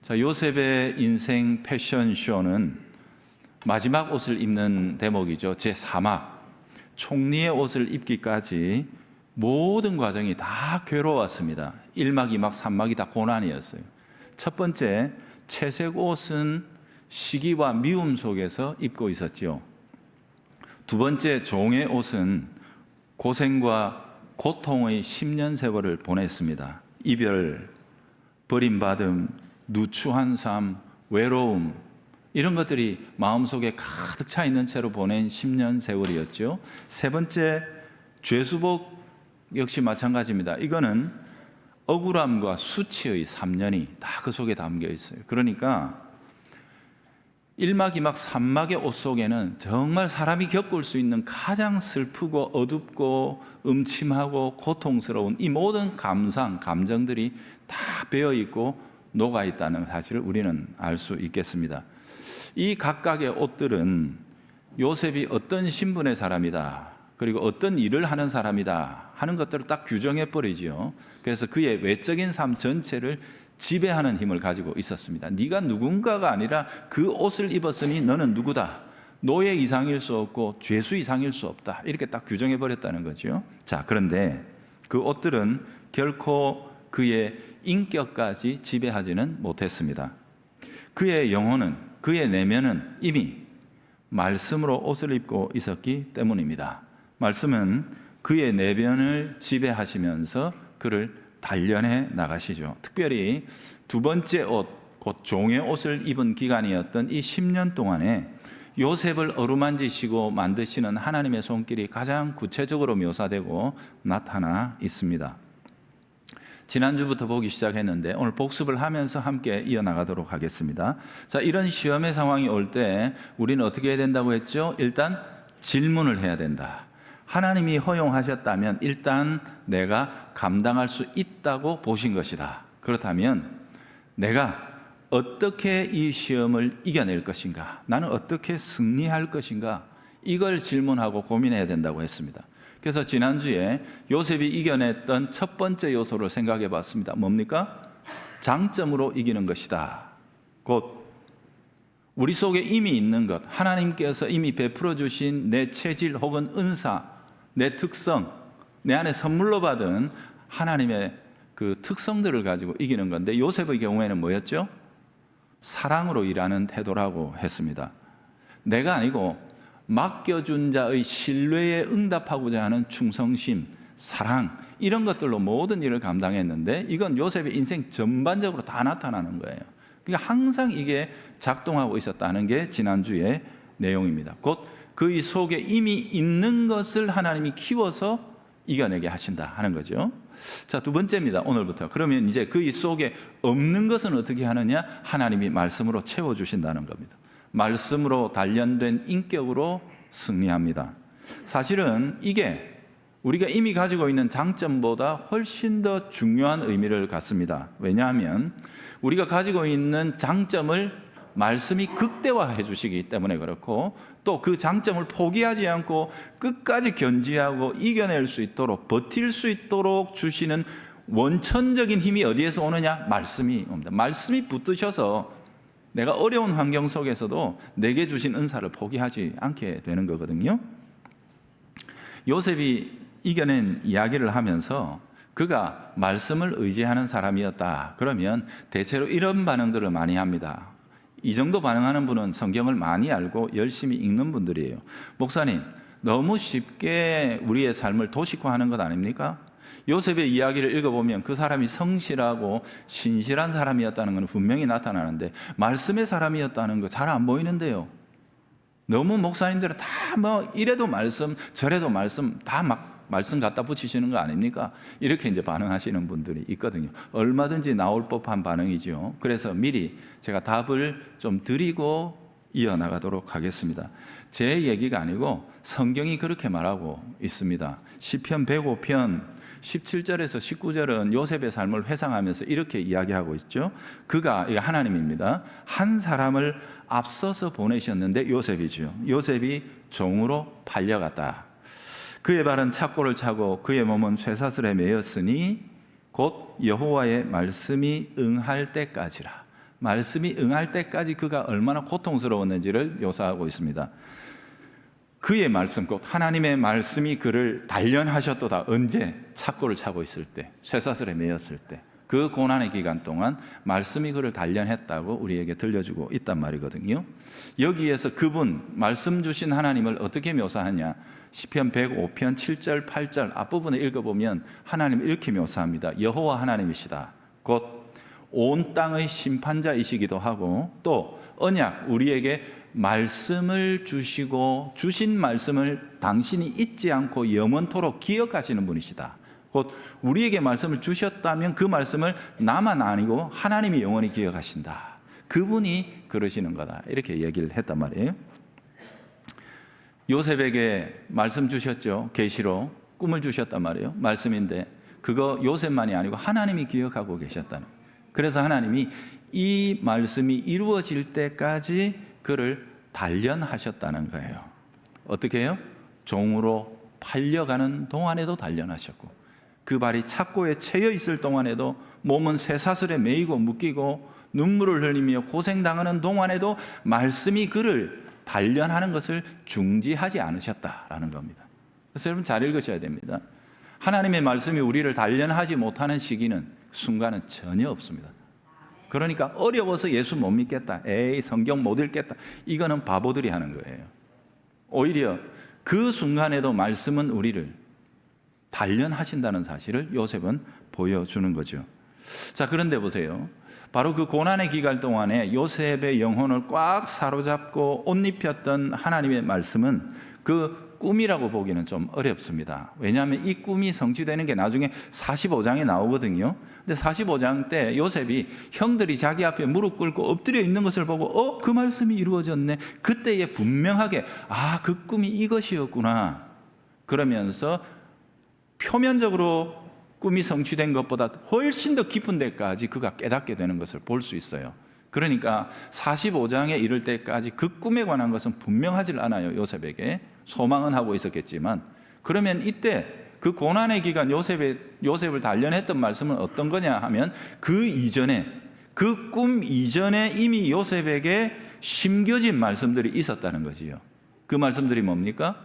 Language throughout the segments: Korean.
자, 요셉의 인생 패션쇼는 마지막 옷을 입는 대목이죠. 제3화. 총리의 옷을 입기까지 모든 과정이 다 괴로웠습니다. 1막, 2막, 3막이 다 고난이었어요. 첫 번째, 채색 옷은 시기와 미움 속에서 입고 있었죠. 두 번째, 종의 옷은 고생과 고통의 10년 세월을 보냈습니다. 이별, 버림받음, 누추한 삶, 외로움, 이런 것들이 마음속에 가득 차 있는 채로 보낸 10년 세월이었죠. 세 번째, 죄수복 역시 마찬가지입니다. 이거는 억울함과 수치의 3년이 다 그 속에 담겨 있어요. 그러니까 1막, 2막, 3막의 옷 속에는 정말 사람이 겪을 수 있는 가장 슬프고 어둡고 음침하고 고통스러운 이 모든 감정들이 다 배어 있고 녹아 있다는 사실을 우리는 알 수 있겠습니다. 이 각각의 옷들은 요셉이 어떤 신분의 사람이다, 그리고 어떤 일을 하는 사람이다 하는 것들을 딱 규정해 버리지요. 그래서 그의 외적인 삶 전체를 지배하는 힘을 가지고 있었습니다. 네가 누군가가 아니라 그 옷을 입었으니 너는 누구다, 노예 이상일 수 없고 죄수 이상일 수 없다, 이렇게 딱 규정해 버렸다는 거죠. 자, 그런데 그 옷들은 결코 그의 인격까지 지배하지는 못했습니다. 그의 영혼은, 그의 내면은 이미 말씀으로 옷을 입고 있었기 때문입니다. 말씀은 그의 내면을 지배하시면서 그를 단련해 나가시죠. 특별히 두 번째 옷, 곧 종의 옷을 입은 기간이었던 이 10년 동안에 요셉을 어루만지시고 만드시는 하나님의 손길이 가장 구체적으로 묘사되고 나타나 있습니다. 지난주부터 보기 시작했는데 오늘 복습을 하면서 함께 이어나가도록 하겠습니다. 자, 이런 시험의 상황이 올 때 우리는 어떻게 해야 된다고 했죠? 일단 질문을 해야 된다. 하나님이 허용하셨다면 일단 내가 감당할 수 있다고 보신 것이다. 그렇다면 내가 어떻게 이 시험을 이겨낼 것인가? 나는 어떻게 승리할 것인가? 이걸 질문하고 고민해야 된다고 했습니다. 그래서 지난주에 요셉이 이겨냈던 첫 번째 요소를 생각해 봤습니다. 뭡니까? 장점으로 이기는 것이다. 곧 우리 속에 이미 있는 것, 하나님께서 이미 베풀어 주신 내 체질 혹은 은사, 내 특성, 내 안에 선물로 받은 하나님의 그 특성들을 가지고 이기는 건데, 요셉의 경우에는 뭐였죠? 사랑으로 일하는 태도라고 했습니다. 내가 아니고 맡겨준 자의 신뢰에 응답하고자 하는 충성심, 사랑, 이런 것들로 모든 일을 감당했는데 이건 요셉의 인생 전반적으로 다 나타나는 거예요. 그러니까 항상 이게 작동하고 있었다는 게 지난주의 내용입니다. 곧 그의 속에 이미 있는 것을 하나님이 키워서 이겨내게 하신다 하는 거죠. 자, 두 번째입니다. 오늘부터. 그러면 이제 그의 속에 없는 것은 어떻게 하느냐? 하나님이 말씀으로 채워주신다는 겁니다. 말씀으로 단련된 인격으로 승리합니다. 사실은 이게 우리가 이미 가지고 있는 장점보다 훨씬 더 중요한 의미를 갖습니다. 왜냐하면 우리가 가지고 있는 장점을 말씀이 극대화해 주시기 때문에 그렇고, 또 그 장점을 포기하지 않고 끝까지 견지하고 이겨낼 수 있도록, 버틸 수 있도록 주시는 원천적인 힘이 어디에서 오느냐? 말씀이 옵니다. 말씀이 붙드셔서 내가 어려운 환경 속에서도 내게 주신 은사를 포기하지 않게 되는 거거든요. 요셉이 이겨낸 이야기를 하면서 그가 말씀을 의지하는 사람이었다. 그러면 대체로 이런 반응들을 많이 합니다. 이 정도 반응하는 분은 성경을 많이 알고 열심히 읽는 분들이에요. 목사님, 너무 쉽게 우리의 삶을 도식화하는 것 아닙니까? 요셉의 이야기를 읽어보면 그 사람이 성실하고 신실한 사람이었다는 건 분명히 나타나는데 말씀의 사람이었다는 거 잘 안 보이는데요. 너무 목사님들은 다 뭐 이래도 말씀 저래도 말씀 다 막 말씀 갖다 붙이시는 거 아닙니까? 이렇게 이제 반응하시는 분들이 있거든요. 얼마든지 나올 법한 반응이죠. 그래서 미리 제가 답을 좀 드리고 이어나가도록 하겠습니다. 제 얘기가 아니고 성경이 그렇게 말하고 있습니다. 시편 105편 17절에서 19절은 요셉의 삶을 회상하면서 이렇게 이야기하고 있죠. 그가, 이게 하나님입니다, 한 사람을 앞서서 보내셨는데 요셉이죠. 요셉이 종으로 팔려갔다. 그의 발은 착고를 차고 그의 몸은 쇠사슬에 매였으니 곧 여호와의 말씀이 응할 때까지라. 말씀이 응할 때까지 그가 얼마나 고통스러웠는지를 묘사하고 있습니다. 그의 말씀, 곧 하나님의 말씀이 그를 단련하셨도다. 언제? 착고를 차고 있을 때, 쇠사슬에 매였을 때, 그 고난의 기간 동안 말씀이 그를 단련했다고 우리에게 들려주고 있단 말이거든요. 여기에서 그분, 말씀 주신 하나님을 어떻게 묘사하냐? 시편 105편 7절 8절 앞부분에 읽어보면 하나님 이렇게 묘사합니다. 여호와 하나님이시다. 곧 온 땅의 심판자이시기도 하고, 또 언약, 우리에게 말씀을 주시고 주신 말씀을 당신이 잊지 않고 영원토록 기억하시는 분이시다. 곧 우리에게 말씀을 주셨다면 그 말씀을 나만 아니고 하나님이 영원히 기억하신다. 그분이 그러시는 거다. 이렇게 얘기를 했단 말이에요. 요셉에게 말씀 주셨죠. 계시로 꿈을 주셨단 말이에요. 말씀인데 그거 요셉만이 아니고 하나님이 기억하고 계셨다는. 그래서 하나님이 이 말씀이 이루어질 때까지 그를 단련하셨다는 거예요. 어떻게 해요? 종으로 팔려가는 동안에도 단련하셨고, 그 발이 착고에 채여 있을 동안에도, 몸은 쇠사슬에 매이고 묶이고 눈물을 흘리며 고생당하는 동안에도 말씀이 그를 단련하는 것을 중지하지 않으셨다라는 겁니다. 그래서 여러분 잘 읽으셔야 됩니다. 하나님의 말씀이 우리를 단련하지 못하는 시기는, 순간은 전혀 없습니다. 그러니까 어려워서 예수 못 믿겠다, 에이 성경 못 읽겠다, 이거는 바보들이 하는 거예요. 오히려 그 순간에도 말씀은 우리를 단련하신다는 사실을 요셉은 보여주는 거죠. 자, 그런데 보세요. 바로 그 고난의 기간 동안에 요셉의 영혼을 꽉 사로잡고 옷 입혔던 하나님의 말씀은 그 꿈이라고 보기는 좀 어렵습니다. 왜냐하면 이 꿈이 성취되는 게 나중에 45장에 나오거든요. 근데 45장 때 요셉이 형들이 자기 앞에 무릎 꿇고 엎드려 있는 것을 보고 그 말씀이 이루어졌네. 그때에 분명하게 그 꿈이 이것이었구나. 그러면서 표면적으로 꿈이 성취된 것보다 훨씬 더 깊은 데까지 그가 깨닫게 되는 것을 볼 수 있어요. 그러니까 45장에 이를 때까지 그 꿈에 관한 것은 분명하지 않아요. 요셉에게 소망은 하고 있었겠지만, 그러면 이때 그 고난의 기간 요셉을 단련했던 말씀은 어떤 거냐 하면, 그 이전에, 그 꿈 이전에 이미 요셉에게 심겨진 말씀들이 있었다는 거지요. 그 말씀들이 뭡니까?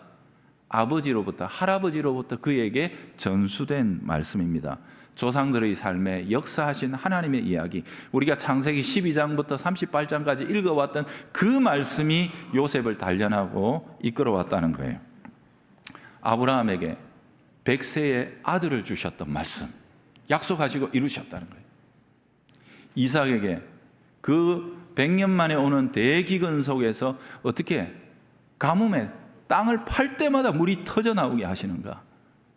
아버지로부터, 할아버지로부터 그에게 전수된 말씀입니다. 조상들의 삶에 역사하신 하나님의 이야기, 우리가 창세기 12장부터 38장까지 읽어왔던 그 말씀이 요셉을 단련하고 이끌어왔다는 거예요. 아브라함에게 100세의 아들을 주셨던 말씀, 약속하시고 이루셨다는 거예요. 이삭에게 그 100년 만에 오는 대기근 속에서 어떻게 가뭄에 땅을 팔 때마다 물이 터져 나오게 하시는가,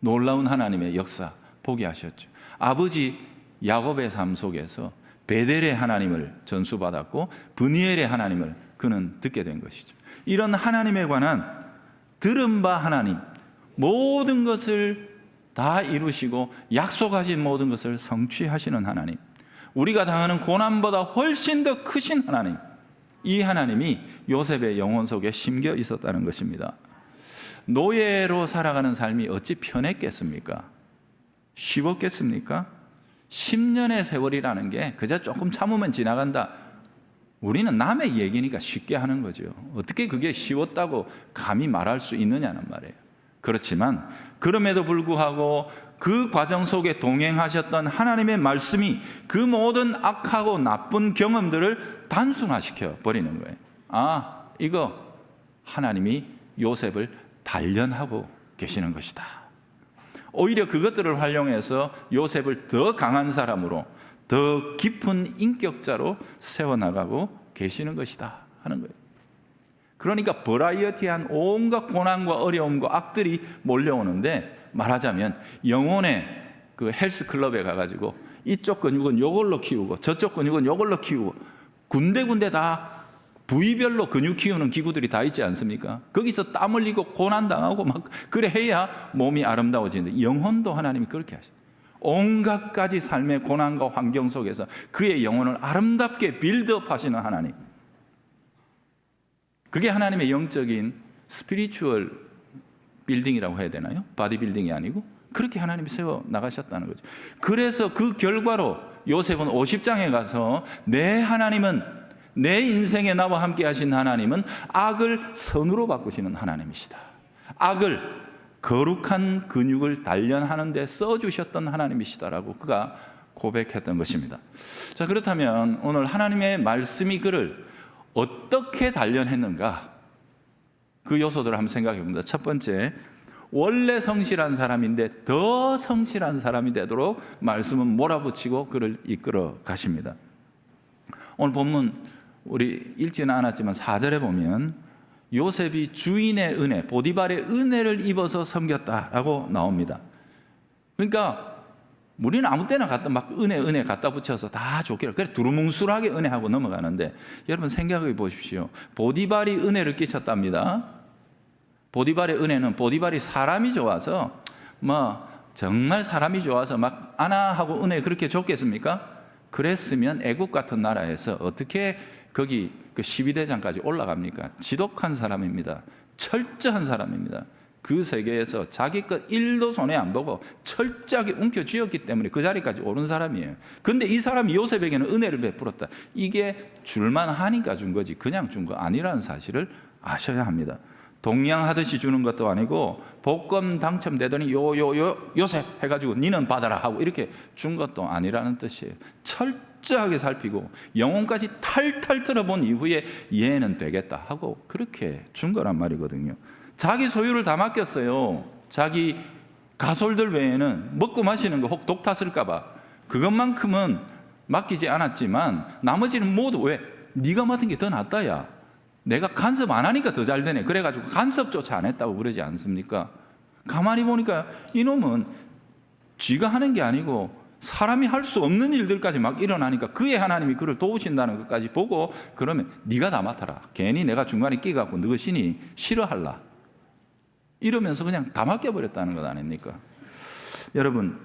놀라운 하나님의 역사 보게 하셨죠. 아버지 야곱의 삶 속에서 베델의 하나님을 전수받았고 브니엘의 하나님을 그는 듣게 된 것이죠. 이런 하나님에 관한 들은 바 하나님, 모든 것을 다 이루시고 약속하신 모든 것을 성취하시는 하나님, 우리가 당하는 고난보다 훨씬 더 크신 하나님, 이 하나님이 요셉의 영혼 속에 심겨 있었다는 것입니다. 노예로 살아가는 삶이 어찌 편했겠습니까? 쉽었겠습니까? 10년의 세월이라는 게 그저 조금 참으면 지나간다. 우리는 남의 얘기니까 쉽게 하는 거죠. 어떻게 그게 쉬웠다고 감히 말할 수 있느냐는 말이에요. 그렇지만 그럼에도 불구하고 그 과정 속에 동행하셨던 하나님의 말씀이 그 모든 악하고 나쁜 경험들을 단순화시켜 버리는 거예요. 이거 하나님이 요셉을 단련하고 계시는 것이다. 오히려 그것들을 활용해서 요셉을 더 강한 사람으로, 더 깊은 인격자로 세워나가고 계시는 것이다 하는 거예요. 그러니까 버라이어티한 온갖 고난과 어려움과 악들이 몰려오는데, 말하자면 영혼의 그 헬스클럽에 가가지고 이쪽 근육은 요걸로 키우고 저쪽 근육은 요걸로 키우고, 군데군데 다 부위별로 근육 키우는 기구들이 다 있지 않습니까? 거기서 땀 흘리고 고난당하고 막 그래 해야 몸이 아름다워지는데, 영혼도 하나님이 그렇게 하시죠. 온갖 가지 삶의 고난과 환경 속에서 그의 영혼을 아름답게 빌드업 하시는 하나님, 그게 하나님의 영적인 스피리추얼 빌딩이라고 해야 되나요? 바디 빌딩이 아니고 그렇게 하나님이 세워 나가셨다는 거죠. 그래서 그 결과로 요셉은 50장에 가서 내 하나님은, 내 인생에 나와 함께 하신 하나님은 악을 선으로 바꾸시는 하나님이시다. 악을 거룩한 근육을 단련하는 데 써주셨던 하나님이시다라고 그가 고백했던 것입니다. 자, 그렇다면 오늘 하나님의 말씀이 그를 어떻게 단련했는가, 그 요소들을 한번 생각해 봅니다. 첫 번째, 원래 성실한 사람인데 더 성실한 사람이 되도록 말씀은 몰아붙이고 그를 이끌어 가십니다. 오늘 본문 우리 읽지는 않았지만 4절에 보면 요셉이 주인의 은혜, 보디발의 은혜를 입어서 섬겼다라고 나옵니다. 그러니까 우리는 아무 때나 갖다 막 은혜 갖다 붙여서 다 좋기를, 그래 두루뭉술하게 은혜하고 넘어가는데, 여러분 생각해 보십시오. 보디발이 은혜를 끼쳤답니다. 보디발의 은혜는, 보디발이 사람이 좋아서 정말 사람이 좋아서 막 하고 은혜 그렇게 줬겠습니까? 그랬으면 애국 같은 나라에서 어떻게 거기 그 12대장까지 올라갑니까? 지독한 사람입니다. 철저한 사람입니다. 그 세계에서 자기 것 1도 손에 안 보고 철저하게 움켜쥐었기 때문에 그 자리까지 오른 사람이에요. 근데 이 사람이 요셉에게는 은혜를 베풀었다. 이게 줄만 하니까 준 거지 그냥 준 거 아니라는 사실을 아셔야 합니다. 동양하듯이 주는 것도 아니고 복권 당첨되더니 요셉 해가지고 니는 받아라 하고 이렇게 준 것도 아니라는 뜻이에요. 철저하게 살피고 영혼까지 탈탈 털어본 이후에 얘는 되겠다 하고 그렇게 준 거란 말이거든요. 자기 소유를 다 맡겼어요. 자기 가솔들 외에는 먹고 마시는 거 혹 독 탔을까 봐 그것만큼은 맡기지 않았지만 나머지는 모두 왜? 네가 맡은 게 더 낫다 야. 내가 간섭 안 하니까 더 잘 되네. 그래가지고 간섭조차 안 했다고 그러지 않습니까? 가만히 보니까 이놈은 쥐가 하는 게 아니고 사람이 할 수 없는 일들까지 막 일어나니까 그의 하나님이 그를 도우신다는 것까지 보고 그러면 네가 다 맡아라. 괜히 내가 중간에 끼갖고 너것이니 싫어할라. 이러면서 그냥 다 맡겨버렸다는 것 아닙니까? 여러분,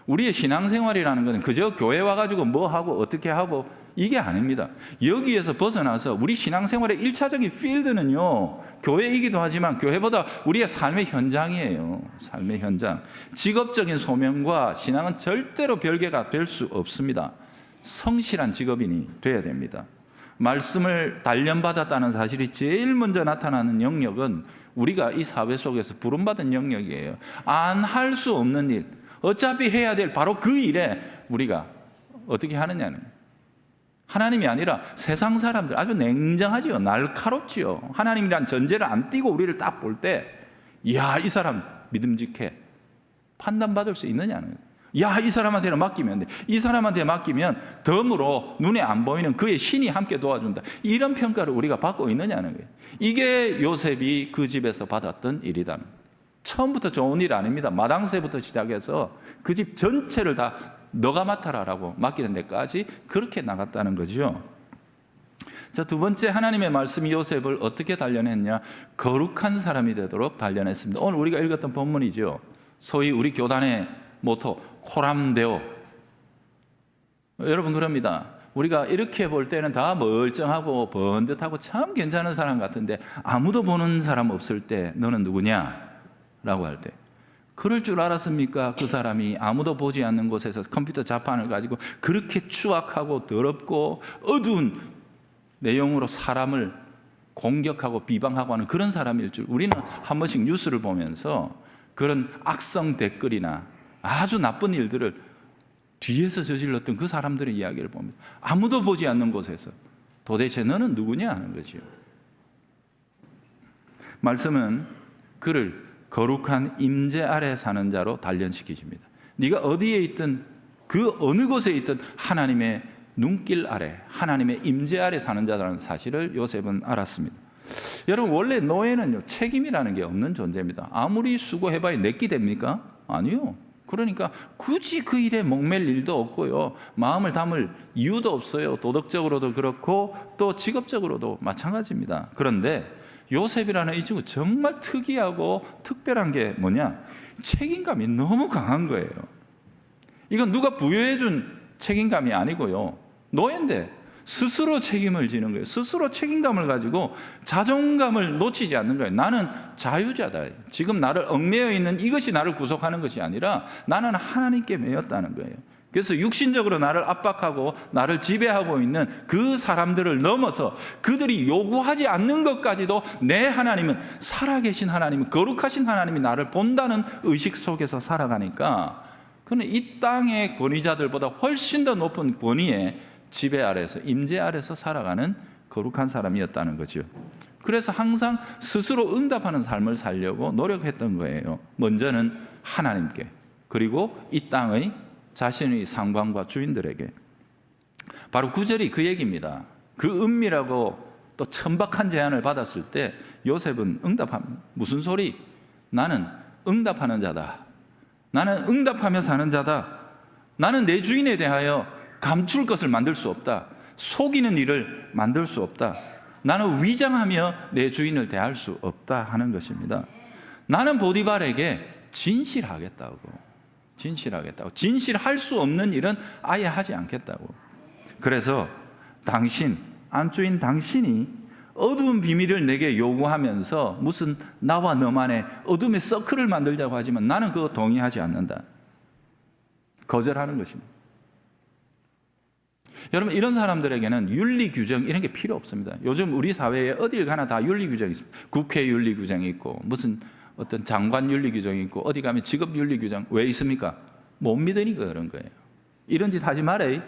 우리의 신앙생활이라는 것은 그저 교회 와가지고 뭐 하고 어떻게 하고 이게 아닙니다. 여기에서 벗어나서 우리 신앙생활의 1차적인 필드는요, 교회이기도 하지만 교회보다 우리의 삶의 현장이에요. 삶의 현장. 직업적인 소명과 신앙은 절대로 별개가 될 수 없습니다. 성실한 직업인이 돼야 됩니다. 말씀을 단련받았다는 사실이 제일 먼저 나타나는 영역은 우리가 이 사회 속에서 부름받은 영역이에요. 안 할 수 없는 일, 어차피 해야 될 바로 그 일에 우리가 어떻게 하느냐는, 하나님이 아니라 세상 사람들 아주 냉정하지요. 날카롭지요. 하나님이란 전제를 안 띄고 우리를 딱 볼 때, 이야, 이 사람 믿음직해. 판단받을 수 있느냐는 거예요. 야, 이 사람한테는 맡기면 돼. 이 사람한테 맡기면 덤으로 눈에 안 보이는 그의 신이 함께 도와준다. 이런 평가를 우리가 받고 있느냐는 거예요. 이게 요셉이 그 집에서 받았던 일이다. 처음부터 좋은 일 아닙니다. 마당새부터 시작해서 그 집 전체를 다 너가 맡아라라고 맡기는 데까지 그렇게 나갔다는 거죠. 자, 두 번째, 하나님의 말씀이 요셉을 어떻게 단련했냐? 거룩한 사람이 되도록 단련했습니다. 오늘 우리가 읽었던 본문이죠. 소위 우리 교단의 모토 코람데오. 여러분 그럽니다. 우리가 이렇게 볼 때는 다 멀쩡하고 번듯하고 참 괜찮은 사람 같은데 아무도 보는 사람 없을 때 너는 누구냐? 라고 할 때 그럴 줄 알았습니까? 그 사람이 아무도 보지 않는 곳에서 컴퓨터 자판을 가지고 그렇게 추악하고 더럽고 어두운 내용으로 사람을 공격하고 비방하고 하는 그런 사람일 줄. 우리는 한 번씩 뉴스를 보면서 그런 악성 댓글이나 아주 나쁜 일들을 뒤에서 저질렀던 그 사람들의 이야기를 봅니다. 아무도 보지 않는 곳에서 도대체 너는 누구냐 하는 거죠. 말씀은 그를 거룩한 임재 아래 사는 자로 단련시키십니다. 네가 어디에 있든 그 어느 곳에 있든 하나님의 눈길 아래, 하나님의 임재 아래 사는 자라는 사실을 요셉은 알았습니다. 여러분, 원래 노예는요, 책임이라는 게 없는 존재입니다. 아무리 수고해봐야 내끼 됩니까? 아니요. 그러니까 굳이 그 일에 목맬 일도 없고요, 마음을 담을 이유도 없어요. 도덕적으로도 그렇고 또 직업적으로도 마찬가지입니다. 그런데 요셉이라는 이 친구 정말 특이하고 특별한 게 뭐냐? 책임감이 너무 강한 거예요. 이건 누가 부여해준 책임감이 아니고요, 노예인데 스스로 책임을 지는 거예요. 스스로 책임감을 가지고 자존감을 놓치지 않는 거예요. 나는 자유자다. 지금 나를 얽매여 있는 이것이 나를 구속하는 것이 아니라 나는 하나님께 매였다는 거예요. 그래서 육신적으로 나를 압박하고 나를 지배하고 있는 그 사람들을 넘어서 그들이 요구하지 않는 것까지도 내 하나님은, 살아계신 하나님은, 거룩하신 하나님이 나를 본다는 의식 속에서 살아가니까 그는 이 땅의 권위자들보다 훨씬 더 높은 권위의 지배 아래서, 임재 아래서 살아가는 거룩한 사람이었다는 거죠. 그래서 항상 스스로 응답하는 삶을 살려고 노력했던 거예요. 먼저는 하나님께, 그리고 이 땅의 자신의 상관과 주인들에게. 바로 9절이 그 얘기입니다. 그 은밀하고 또 천박한 제안을 받았을 때 요셉은 응답합니다. 무슨 소리? 나는 응답하는 자다. 나는 응답하며 사는 자다. 나는 내 주인에 대하여 감출 것을 만들 수 없다. 속이는 일을 만들 수 없다. 나는 위장하며 내 주인을 대할 수 없다 하는 것입니다. 나는 보디발에게 진실하겠다고. 진실할 수 없는 일은 아예 하지 않겠다고. 그래서 안주인 당신이 어두운 비밀을 내게 요구하면서 무슨 나와 너만의 어둠의 서클을 만들자고 하지만 나는 그거 동의하지 않는다. 거절하는 것입니다. 여러분, 이런 사람들에게는 윤리 규정 이런 게 필요 없습니다. 요즘 우리 사회에 어딜 가나 다 윤리 규정이 있습니다. 국회 윤리 규정이 있고 무슨 어떤 장관 윤리 규정이 있고 어디 가면 직업 윤리 규정. 왜 있습니까? 못 믿으니까 그런 거예요. 이런 짓 하지 말아요.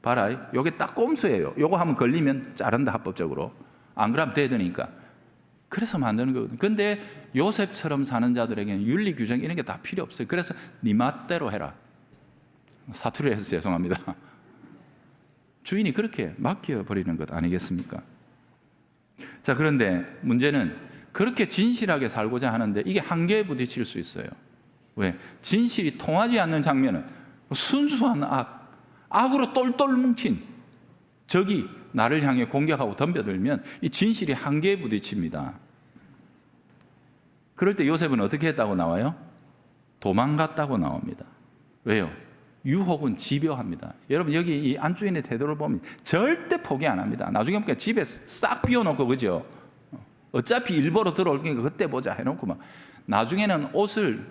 봐라, 요게 딱 꼼수예요. 요거 하면 걸리면 자른다, 합법적으로. 안 그러면 대드니까. 그래서 만드는 거거든요. 근데 요셉처럼 사는 자들에게는 윤리 규정 이런 게 다 필요 없어요. 그래서 네 맛대로 해라. 사투리 해서 죄송합니다. 주인이 그렇게 맡겨버리는 것 아니겠습니까? 자, 그런데 문제는 그렇게 진실하게 살고자 하는데 이게 한계에 부딪힐 수 있어요. 왜? 진실이 통하지 않는 장면은 순수한 악으로 똘똘 뭉친 적이 나를 향해 공격하고 덤벼들면 이 진실이 한계에 부딪힙니다. 그럴 때 요셉은 어떻게 했다고 나와요? 도망갔다고 나옵니다. 왜요? 유혹은 집요합니다. 여러분, 여기 이 안주인의 태도를 보면 절대 포기 안 합니다. 나중에 보니까 집에 싹 비워놓고, 그죠? 어차피 일보러 들어올 거니까 그때 보자 해놓고 막 나중에는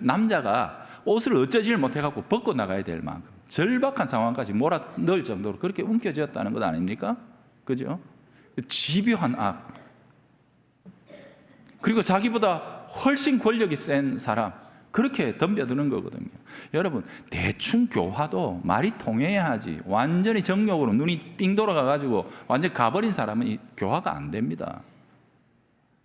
남자가 옷을 어쩌지를 못해갖고 벗고 나가야 될 만큼 절박한 상황까지 몰아 넣을 정도로 그렇게 움켜쥐었다는 것 아닙니까? 그죠? 집요한 악. 그리고 자기보다 훨씬 권력이 센 사람, 그렇게 덤벼드는 거거든요. 여러분, 대충 교화도 말이 통해야 하지 완전히 정욕으로 눈이 삥 돌아가가지고 완전히 가버린 사람은 이 교화가 안 됩니다.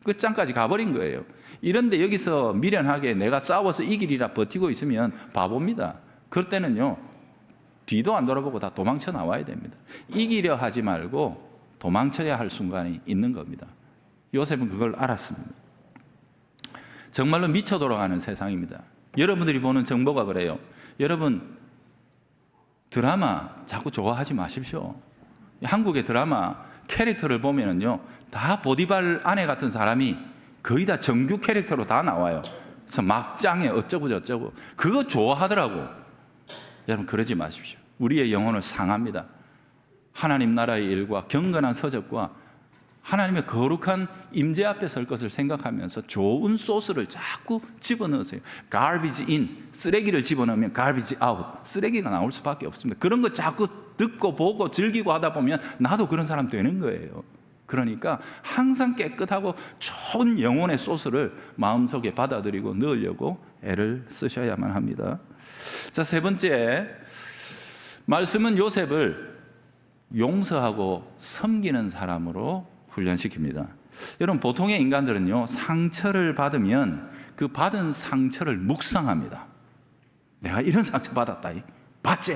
끝장까지 가버린 거예요. 이런데 여기서 미련하게 내가 싸워서 이기리라 버티고 있으면 바보입니다. 그럴 때는요, 뒤도 안 돌아보고 다 도망쳐 나와야 됩니다. 이기려 하지 말고 도망쳐야 할 순간이 있는 겁니다. 요셉은 그걸 알았습니다. 정말로 미쳐 돌아가는 세상입니다. 여러분들이 보는 정보가 그래요. 여러분, 드라마 자꾸 좋아하지 마십시오. 한국의 드라마 캐릭터를 보면은요, 다 보디발 아내 같은 사람이 거의 다 정규 캐릭터로 다 나와요. 그래서 막장에 어쩌고 저쩌고 그거 좋아하더라고. 여러분, 그러지 마십시오. 우리의 영혼을 상합니다. 하나님 나라의 일과 경건한 서적과 하나님의 거룩한 임재 앞에 설 것을 생각하면서 좋은 소스를 자꾸 집어넣으세요. garbage in, 쓰레기를 집어넣으면 garbage out, 쓰레기가 나올 수밖에 없습니다. 그런 거 자꾸 듣고 보고 즐기고 하다 보면 나도 그런 사람 되는 거예요. 그러니까 항상 깨끗하고 좋은 영혼의 소스를 마음속에 받아들이고 넣으려고 애를 쓰셔야만 합니다. 자, 세 번째, 말씀은 요셉을 용서하고 섬기는 사람으로 훈련시킵니다. 여러분, 보통의 인간들은요, 상처를 받으면 그 받은 상처를 묵상합니다. 내가 이런 상처 받았다, 봤지?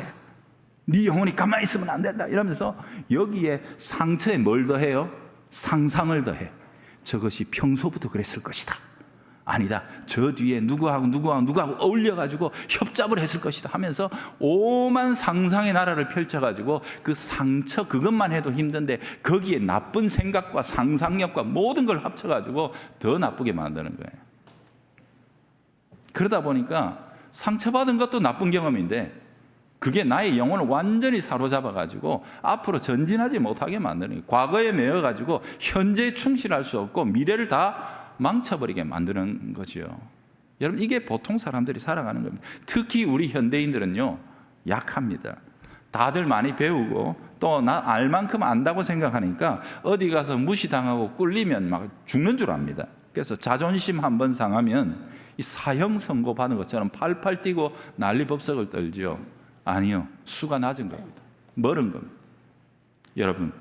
네 영혼이 가만히 있으면 안 된다 이러면서 여기에 상처에 뭘 더해요? 상상을 더해. 저것이 평소부터 그랬을 것이다. 아니다, 저 뒤에 누구하고 어울려가지고 협잡을 했을 것이다 하면서 오만 상상의 나라를 펼쳐가지고 그 상처 그것만 해도 힘든데 거기에 나쁜 생각과 상상력과 모든 걸 합쳐가지고 더 나쁘게 만드는 거예요. 그러다 보니까 상처받은 것도 나쁜 경험인데 그게 나의 영혼을 완전히 사로잡아가지고 앞으로 전진하지 못하게 만드는 거예요. 과거에 매여가지고 현재에 충실할 수 없고 미래를 다 망쳐버리게 만드는 거죠. 여러분, 이게 보통 사람들이 살아가는 겁니다. 특히 우리 현대인들은요, 약합니다. 다들 많이 배우고 또 나 알 만큼 안다고 생각하니까 어디 가서 무시당하고 꿀리면 막 죽는 줄 압니다. 그래서 자존심 한번 상하면 이 사형 선고 받은 것처럼 팔팔 뛰고 난리법석을 떨죠. 아니요, 수가 낮은 겁니다. 멀은 겁니다. 여러분,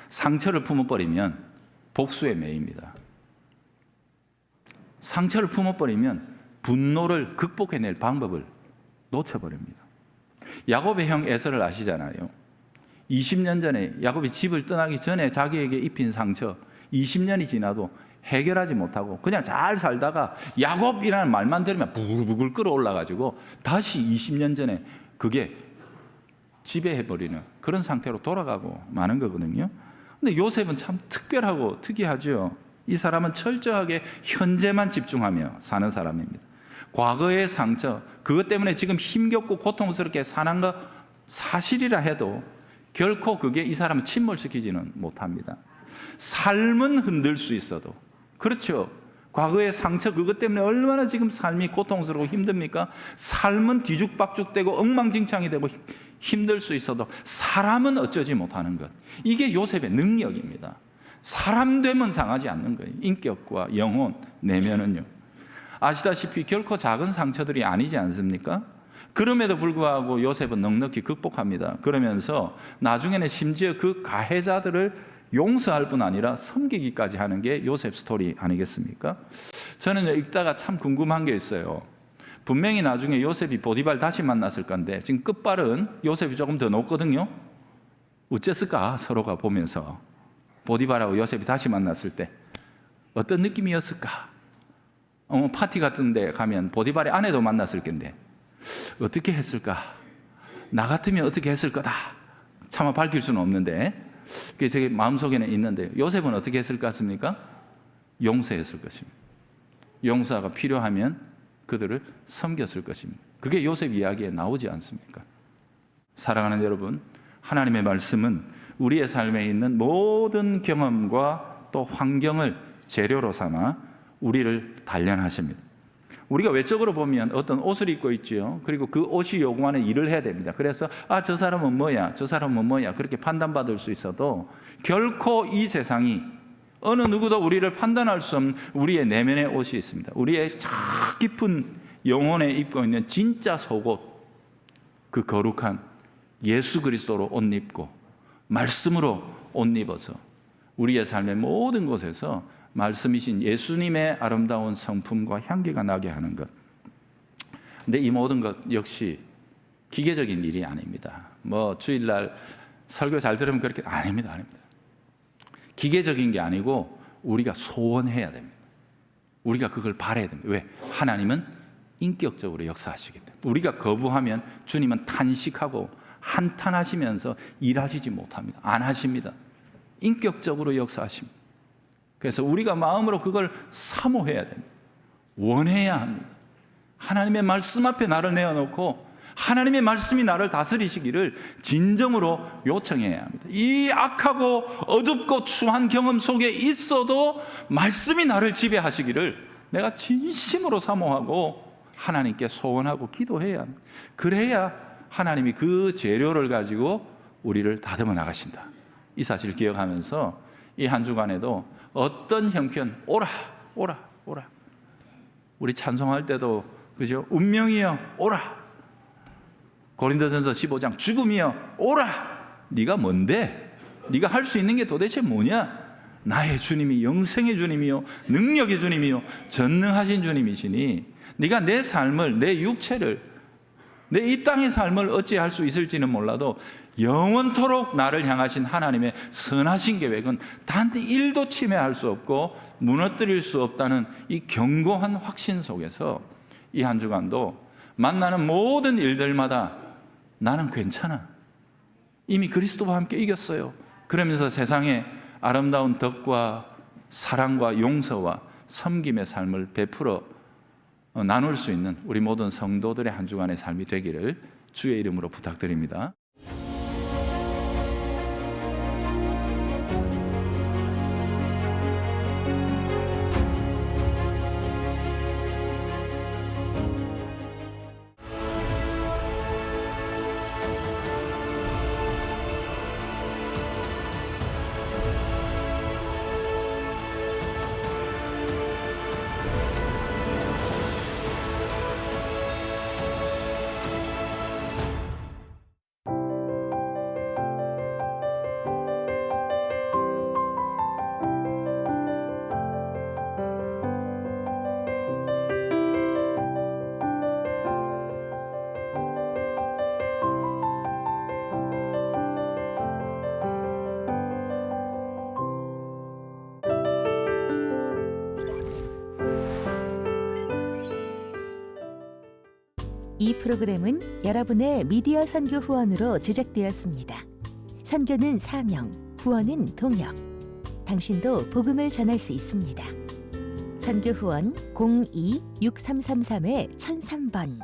상처를 품어버리면 복수에 매입니다. 상처를 품어버리면 분노를 극복해낼 방법을 놓쳐버립니다. 야곱의 형 에서를 아시잖아요. 20년 전에 야곱이 집을 떠나기 전에 자기에게 입힌 상처 20년이 지나도 해결하지 못하고 그냥 잘 살다가 야곱이라는 말만 들으면 부글부글 끓어올라가지고 다시 20년 전에 그게 지배해버리는 그런 상태로 돌아가고 마는 거거든요. 근데 요셉은 참 특별하고 특이하죠. 이 사람은 철저하게 현재만 집중하며 사는 사람입니다. 과거의 상처, 그것 때문에 지금 힘겹고 고통스럽게 사는 거 사실이라 해도 결코 그게 이 사람을 침몰시키지는 못합니다. 삶은 흔들 수 있어도, 그렇죠, 과거의 상처 그것 때문에 얼마나 지금 삶이 고통스럽고 힘듭니까? 삶은 뒤죽박죽되고 엉망진창이 되고 힘들 수 있어도 사람은 어쩌지 못하는 것, 이게 요셉의 능력입니다. 사람 되면 상하지 않는 거예요. 인격과 영혼, 내면은요. 아시다시피 결코 작은 상처들이 아니지 않습니까? 그럼에도 불구하고 요셉은 넉넉히 극복합니다. 그러면서 나중에는 심지어 그 가해자들을 용서할 뿐 아니라 섬기기까지 하는 게 요셉 스토리 아니겠습니까? 저는 읽다가 참 궁금한 게 있어요. 분명히 나중에 요셉이 보디발 다시 만났을 건데 지금 끝발은 요셉이 조금 더 높거든요. 어쨌을까? 서로가 보면서 보디발하고 요셉이 다시 만났을 때 어떤 느낌이었을까? 파티 같은 데 가면 보디발의 아내도 만났을 텐데 어떻게 했을까? 나 같으면 어떻게 했을 거다. 차마 밝힐 수는 없는데 그게 제 마음속에는 있는데 요셉은 어떻게 했을 것 같습니까? 용서했을 것입니다. 용서가 필요하면 그들을 섬겼을 것입니다. 그게 요셉 이야기에 나오지 않습니까? 사랑하는 여러분, 하나님의 말씀은 우리의 삶에 있는 모든 경험과 또 환경을 재료로 삼아 우리를 단련하십니다. 우리가 외적으로 보면 어떤 옷을 입고 있죠. 그리고 그 옷이 요구하는 일을 해야 됩니다. 그래서 저 사람은 뭐야, 저 사람은 뭐야 그렇게 판단받을 수 있어도 결코 이 세상이 어느 누구도 우리를 판단할 수 없는 우리의 내면의 옷이 있습니다. 우리의 깊은 영혼에 입고 있는 진짜 속옷, 그 거룩한 예수 그리스도로 옷 입고 말씀으로 옷 입어서 우리의 삶의 모든 곳에서 말씀이신 예수님의 아름다운 성품과 향기가 나게 하는 것. 근데 이 모든 것 역시 기계적인 일이 아닙니다. 주일날 설교 잘 들으면 그렇게 아닙니다. 기계적인 게 아니고 우리가 소원해야 됩니다. 우리가 그걸 바라야 됩니다. 왜? 하나님은 인격적으로 역사하시기 때문에. 우리가 거부하면 주님은 탄식하고 한탄하시면서 일하시지 못합니다. 안 하십니다. 인격적으로 역사하십니다. 그래서 우리가 마음으로 그걸 사모해야 됩니다. 원해야 합니다. 하나님의 말씀 앞에 나를 내어놓고 하나님의 말씀이 나를 다스리시기를 진정으로 요청해야 합니다. 이 악하고 어둡고 추한 경험 속에 있어도 말씀이 나를 지배하시기를 내가 진심으로 사모하고 하나님께 소원하고 기도해야 합니다. 그래야 하나님이 그 재료를 가지고 우리를 다듬어 나가신다. 이 사실을 기억하면서 이 한 주간에도 어떤 형편, 오라. 우리 찬송할 때도 그죠? 운명이여 오라. 고린도전서 15장 죽음이여 오라. 네가 뭔데? 네가 할 수 있는 게 도대체 뭐냐? 나의 주님이 영생의 주님이요 능력의 주님이요 전능하신 주님이시니 네가 내 삶을, 내 육체를, 내 이 땅의 삶을 어찌할 수 있을지는 몰라도 영원토록 나를 향하신 하나님의 선하신 계획은 단 1도 침해할 수 없고 무너뜨릴 수 없다는 이 견고한 확신 속에서 이 한 주간도 만나는 모든 일들마다 나는 괜찮아. 이미 그리스도와 함께 이겼어요. 그러면서 세상에 아름다운 덕과 사랑과 용서와 섬김의 삶을 베풀어 나눌 수 있는 우리 모든 성도들의 한 주간의 삶이 되기를 주의 이름으로 부탁드립니다. 이 프로그램은 여러분의 미디어 선교 후원으로 제작되었습니다. 선교는 사명, 후원은 동역. 당신도 복음을 전할 수 있습니다. 선교 후원 02-6333-1003번